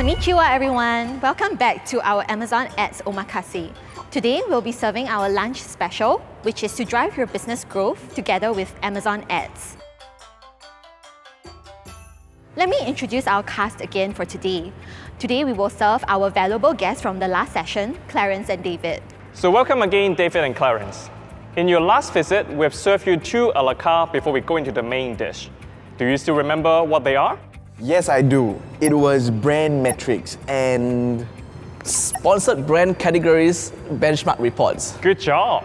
Konnichiwa everyone! Welcome back to our Amazon Ads Omakase. Today we'll be serving our lunch special, which is to drive your business growth together with Amazon Ads. Let me introduce our cast again for today. Today we will serve our valuable guests from the last session, Clarence and David. So welcome again, David and Clarence. In your last visit, we have served you 2 a la carte before we go into the main dish. Do you still remember what they are? Yes, I do. It was brand metrics and sponsored brand categories benchmark reports. Good job.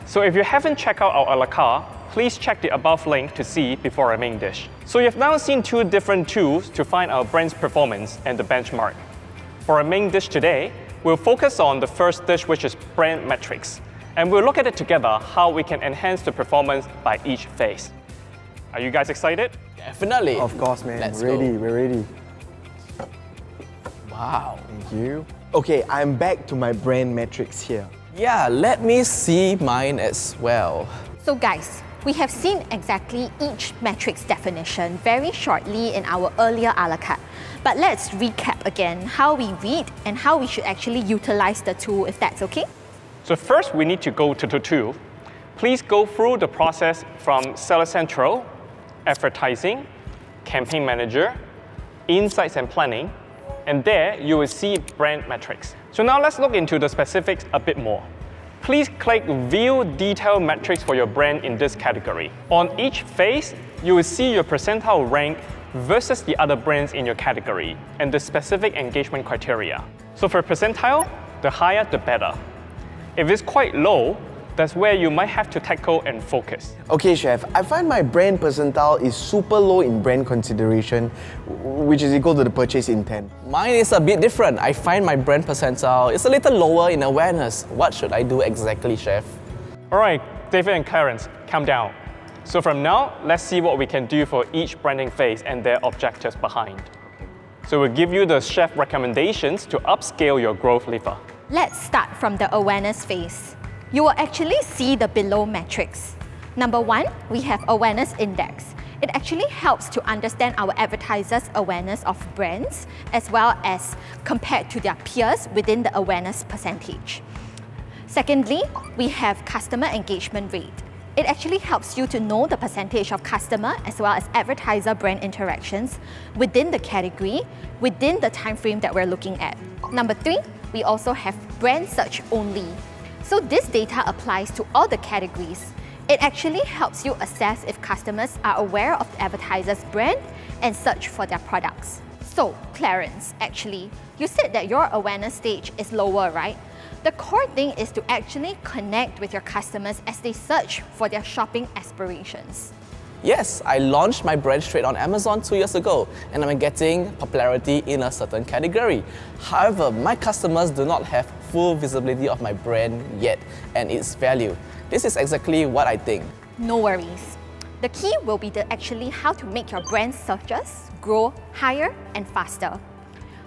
So if you haven't checked out our a la carte, please check the above link to see before our main dish. So you've now seen 2 different tools to find our brand's performance and the benchmark. For our main dish today, we'll focus on the first dish, which is brand metrics. And we'll look at it together, how we can enhance the performance by each phase. Are you guys excited? Definitely. Of course, man. Let's We're go. ready. Wow. Thank you. Okay, I'm back to my brand metrics here. Yeah, let me see mine as well. So guys, we have seen exactly each metrics definition very shortly in our earlier a la carte. But let's recap again how we read and how we should actually utilize the tool, if that's okay. So first, we need to go to the tool. Please go through the process from Seller Central, Advertising, Campaign Manager, Insights and Planning, and there you will see brand metrics. So now let's look into the specifics a bit more. Please click View Detailed Metrics for your brand in this category. On each phase, you will see your percentile rank versus the other brands in your category and the specific engagement criteria. So for percentile, the higher the better. If it's quite low, that's where you might have to tackle and focus. Okay, Chef, I find my brand percentile is super low in brand consideration, which is equal to the purchase intent. Mine is a bit different. I find my brand percentile is a little lower in awareness. What should I do exactly, Chef? All right, David and Clarence, calm down. So from now, let's see what we can do for each branding phase and their objectives behind. So we'll give you the chef recommendations to upscale your growth lever. Let's start from the awareness phase. You will actually see the below metrics. Number 1, we have awareness index. It actually helps to understand our advertisers' awareness of brands as well as compared to their peers within the awareness percentage. Secondly, we have customer engagement rate. It actually helps you to know the percentage of customer as well as advertiser brand interactions within the category, within the time frame that we're looking at. Number 3, we also have brand search only. So this data applies to all the categories. It actually helps you assess if customers are aware of the advertiser's brand and search for their products. So, Clarence, actually, you said that your awareness stage is lower, right? The core thing is to actually connect with your customers as they search for their shopping aspirations. Yes, I launched my brand straight on Amazon 2 years ago, and I'm getting popularity in a certain category. However, my customers do not have full visibility of my brand yet and its value. This is exactly what I think. No worries. The key will be actually how to make your brand searches grow higher and faster.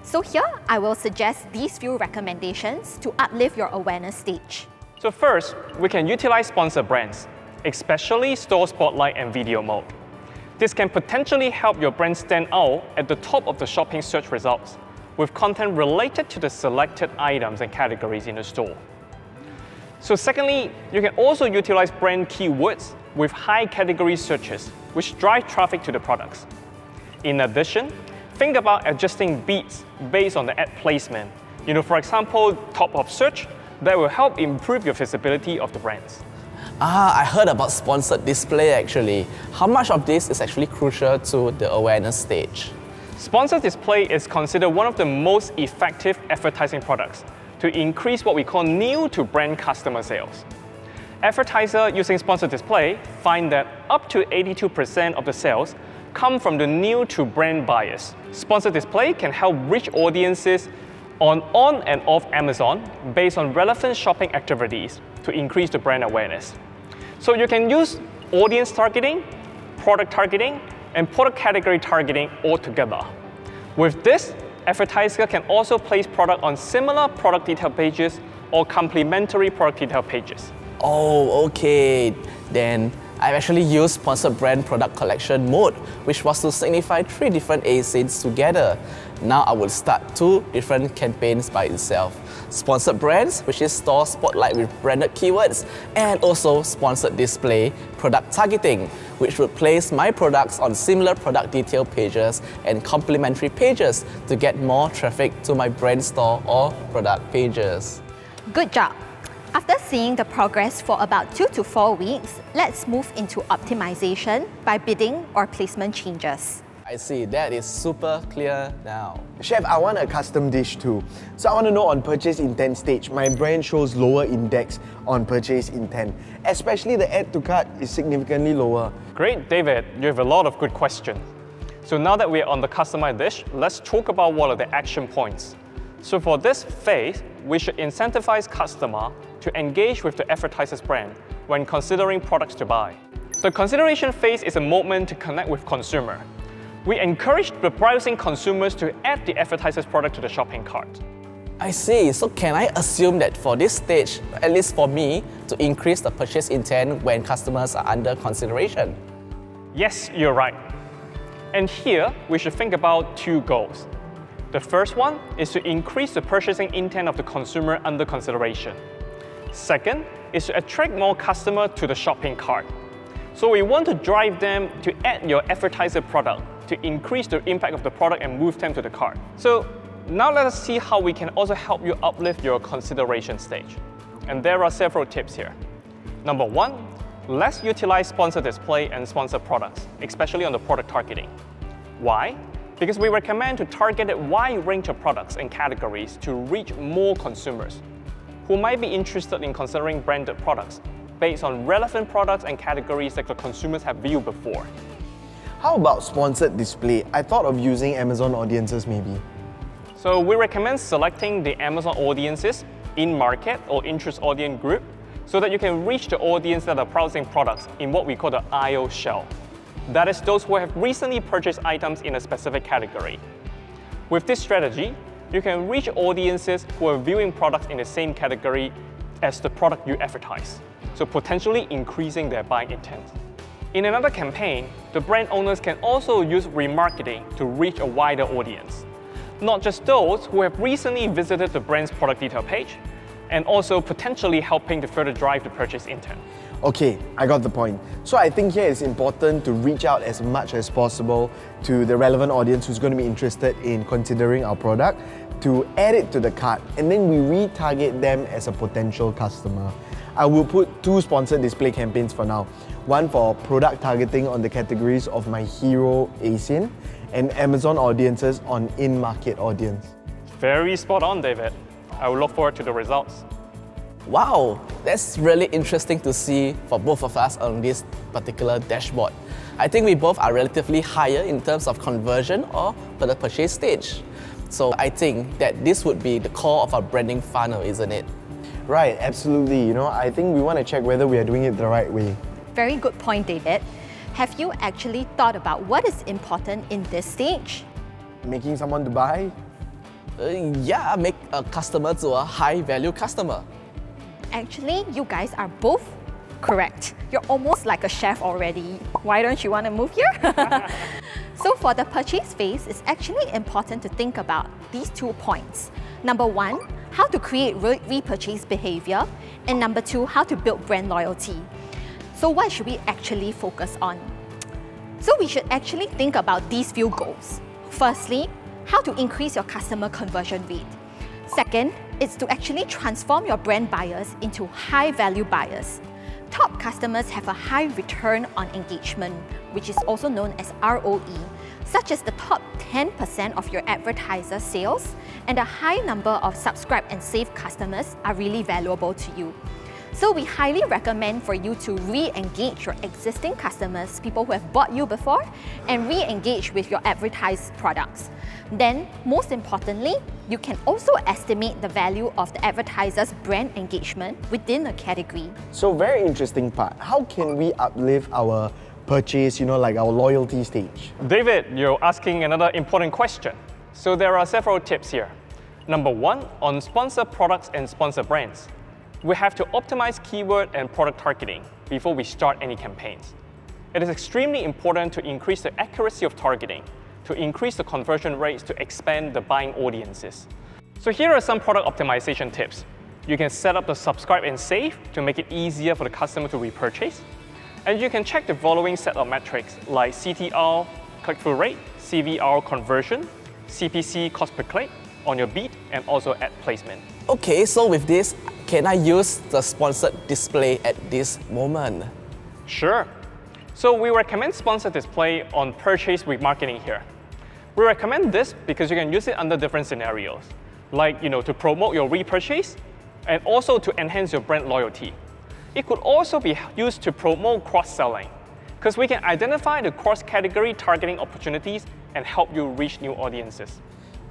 So here, I will suggest these few recommendations to uplift your awareness stage. So first, we can utilize sponsored brands, especially store spotlight and video mode. This can potentially help your brand stand out at the top of the shopping search results with content related to the selected items and categories in the store. So secondly, you can also utilize brand keywords with high category searches, which drive traffic to the products. In addition, think about adjusting beats based on the ad placement. For example, top of search, that will help improve your visibility of the brands. I heard about sponsored display actually. How much of this is actually crucial to the awareness stage? Sponsored display is considered one of the most effective advertising products to increase what we call new-to-brand customer sales. Advertisers using sponsored display find that up to 82% of the sales come from the new-to-brand buyers. Sponsored display can help reach audiences on and off Amazon based on relevant shopping activities to increase the brand awareness. So you can use audience targeting, product targeting, and product category targeting all together. With this, advertisers can also place product on similar product detail pages or complementary product detail pages. Oh, okay. Then I've actually used sponsored brand product collection mode, which was to signify 3 different ASINs together. Now I will start 2 different campaigns by itself. Sponsored brands, which is store spotlight with branded keywords, and also sponsored display, product targeting, which would place my products on similar product detail pages and complementary pages to get more traffic to my brand store or product pages. Good job! After seeing the progress for about 2 to 4 weeks, let's move into optimization by bidding or placement changes. I see, that is super clear now. Chef, I want a custom dish too. So I want to know on purchase intent stage, my brand shows lower index on purchase intent. Especially the add to cart is significantly lower. Great, David. You have a lot of good questions. So now that we're on the customized dish, let's talk about what are the action points. So for this phase, we should incentivize customer to engage with the advertiser's brand when considering products to buy. The consideration phase is a moment to connect with consumer. We encourage the browsing consumers to add the advertiser's product to the shopping cart. I see, so can I assume that for this stage, at least for me, to increase the purchase intent when customers are under consideration? Yes, you're right. And here, we should think about 2 goals. The first one is to increase the purchasing intent of the consumer under consideration. Second is to attract more customers to the shopping cart. So we want to drive them to add your advertiser product to increase the impact of the product and move them to the cart. So now let us see how we can also help you uplift your consideration stage. And there are several tips here. Number 1, let's utilize sponsored display and sponsored products, especially on the product targeting. Why? Because we recommend to target a wide range of products and categories to reach more consumers who might be interested in considering branded products based on relevant products and categories that the consumers have viewed before. How about sponsored display? I thought of using Amazon audiences maybe. So we recommend selecting the Amazon audiences in market or interest audience group so that you can reach the audience that are browsing products in what we call the IO shell. That is those who have recently purchased items in a specific category. With this strategy, you can reach audiences who are viewing products in the same category as the product you advertise, so potentially increasing their buying intent. In another campaign, the brand owners can also use remarketing to reach a wider audience. Not just those who have recently visited the brand's product detail page, and also potentially helping to further drive the purchase intent. Okay, I got the point. So I think here it's important to reach out as much as possible to the relevant audience who's going to be interested in considering our product, to add it to the cart, and then we retarget them as a potential customer. I will put 2 sponsored display campaigns for now. One for product targeting on the categories of my hero ASIN, and Amazon audiences on in-market audience. Very spot on, David. I will look forward to the results. Wow, that's really interesting to see for both of us on this particular dashboard. I think we both are relatively higher in terms of conversion or for the purchase stage. So I think that this would be the core of our branding funnel, isn't it? Right, absolutely. I think we want to check whether we are doing it the right way. Very good point, David. Have you actually thought about what is important in this stage? Making someone to buy? Yeah, make a customer to a high-value customer. Actually, you guys are both correct. You're almost like a chef already. Why don't you want to move here? So for the purchase phase, it's actually important to think about these 2 points. Number 1, how to create repurchase behavior, and number 2, how to build brand loyalty. So what should we actually focus on? So we should actually think about these few goals. Firstly, how to increase your customer conversion rate. Second, it's to actually transform your brand buyers into high-value buyers. Top customers have a high return on engagement, which is also known as ROE, such as the top 10% of your advertiser sales, and a high number of subscribe and save customers are really valuable to you. So we highly recommend for you to re-engage your existing customers, people who have bought you before, and re-engage with your advertised products. Then, most importantly, you can also estimate the value of the advertiser's brand engagement within a category. So very interesting part. How can we uplift our purchase, like our loyalty stage? David, you're asking another important question. So there are several tips here. Number 1, on sponsored products and sponsored brands. We have to optimize keyword and product targeting before we start any campaigns. It is extremely important to increase the accuracy of targeting, to increase the conversion rates, to expand the buying audiences. So here are some product optimization tips. You can set up the subscribe and save to make it easier for the customer to repurchase. And you can check the following set of metrics like CTR, click-through rate, CVR conversion, CPC cost per click on your bid, and also ad placement. Okay, so with this, can I use the sponsored display at this moment? Sure. So we recommend sponsored display on purchase remarketing here. We recommend this because you can use it under different scenarios, like to promote your repurchase and also to enhance your brand loyalty. It could also be used to promote cross-selling because we can identify the cross-category targeting opportunities and help you reach new audiences.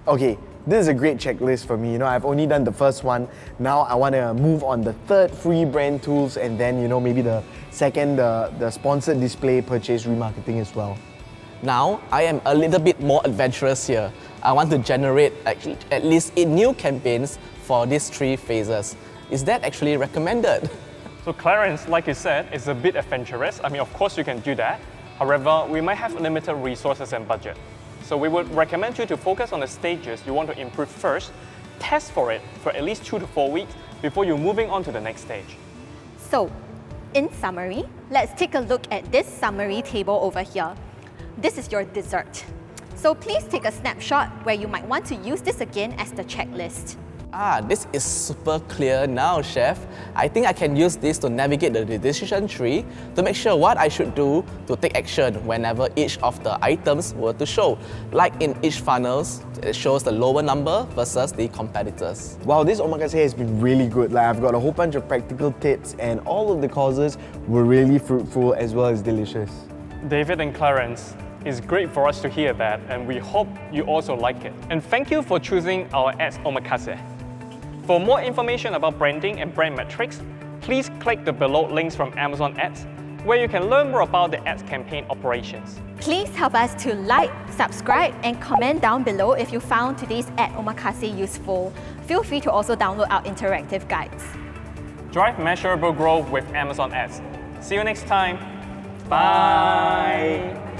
Okay, this is a great checklist for me. I've only done the first one. Now I want to move on the third free brand tools, and then maybe the second, the sponsored display purchase remarketing as well. Now, I am a little bit more adventurous here. I want to generate at least 8 new campaigns for these 3 phases. Is that actually recommended? So Clarence, like you said, is a bit adventurous. Of course you can do that. However, we might have limited resources and budget. So we would recommend you to focus on the stages you want to improve first, test for it for at least 2 to 4 weeks before you're moving on to the next stage. So, in summary, let's take a look at this summary table over here. This is your dessert. So please take a snapshot where you might want to use this again as the checklist. This is super clear now, Chef. I think I can use this to navigate the decision tree to make sure what I should do to take action whenever each of the items were to show. Like in each funnels, it shows the lower number versus the competitors. Wow, this omakase has been really good. I've got a whole bunch of practical tips, and all of the causes were really fruitful as well as delicious. David and Clarence, it's great for us to hear that, and we hope you also like it. And thank you for choosing our Ads Omakase. For more information about branding and brand metrics, please click the below links from Amazon Ads, where you can learn more about the ads campaign operations. Please help us to like, subscribe, and comment down below if you found today's Ad Omakase useful. Feel free to also download our interactive guides. Drive measurable growth with Amazon Ads. See you next time. Bye.